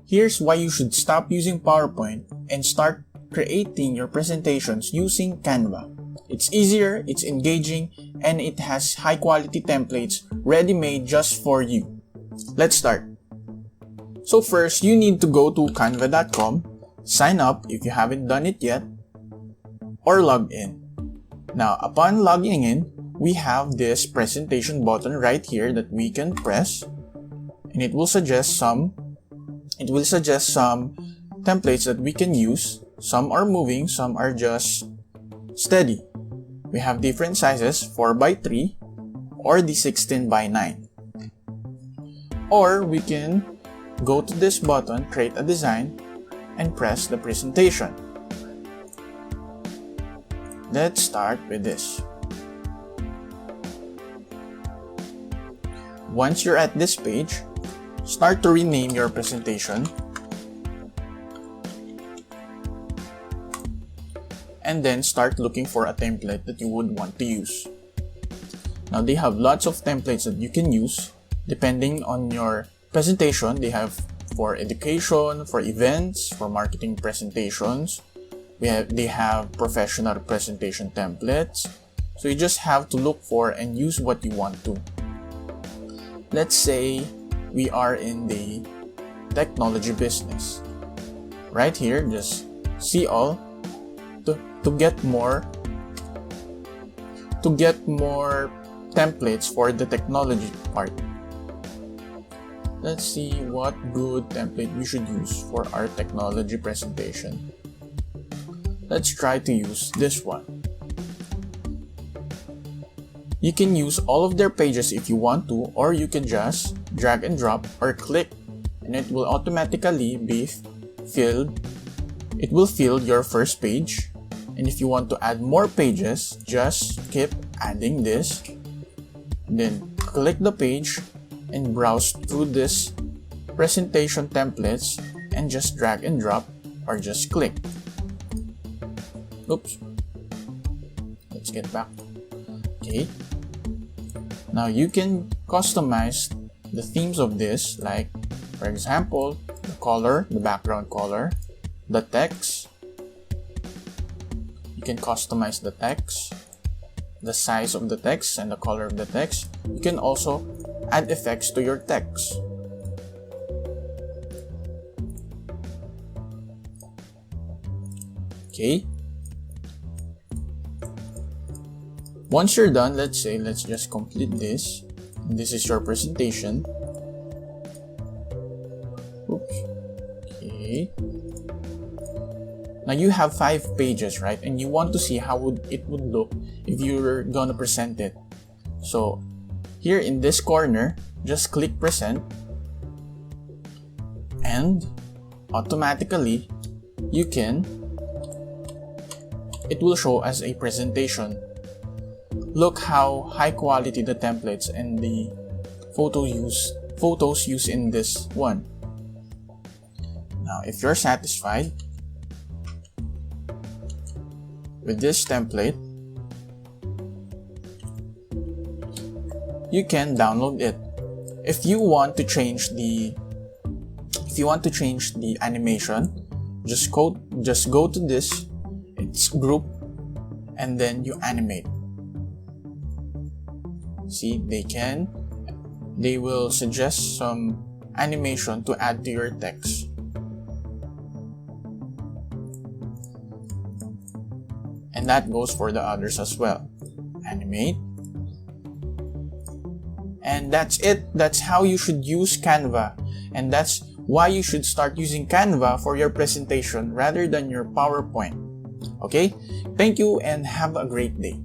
Here's why you should stop using PowerPoint and start creating your presentations using Canva. It's easier, it's engaging, and it has high-quality templates ready-made just for you. Let's start. So first, you need to go to canva.com, sign up if you haven't done it yet, or log in. Now, upon logging in, we have this presentation button right here that we can press, and it will suggest some templates that we can use. Some are moving, some are just steady. We have different sizes, 4x3 or the 16x9. Or we can go to this button, create a design, and press the presentation. Let's start with this. Once you're at this page, start to rename your presentation. And then start looking for a template that you would want to use. Now they have lots of templates that you can use depending on your presentation. They have for education, for events, for marketing presentations. They have professional presentation templates. So you just have to look for and use what you want to. Let's say we are in the technology business. Right here, just see all to get more templates for the technology part. Let's see what good template we should use for our technology presentation. Let's try to use this one. You can use all of their pages if you want to, or you can just drag and drop or click and it will automatically be filled. It will fill your first page. And if you want to add more pages, just keep adding this. Then click the page and browse through this presentation templates and just drag and drop or just click. Oops. Let's get back. Okay. Now you can customize the themes of this, like for example, the color, the background color, the text. You can customize the text, the size of the text, and the color of the text. You can also add effects to your text. Okay. Once you're done, let's just complete this. This is your presentation. Oops. Okay. Now you have 5 pages, right? And you want to see how it would look if you're gonna present it. So here in this corner, just click present and automatically it will show as a presentation. Look how high quality the templates and the photos used in this one. Now if you're satisfied with this template, you can download it. If you want to change the animation, just go to this, it's group, and then you animate. See, they will suggest some animation to add to your text. And that goes for the others as well. Animate. And that's it. That's how you should use Canva. And that's why you should start using Canva for your presentation rather than your PowerPoint. Okay? Thank you and have a great day.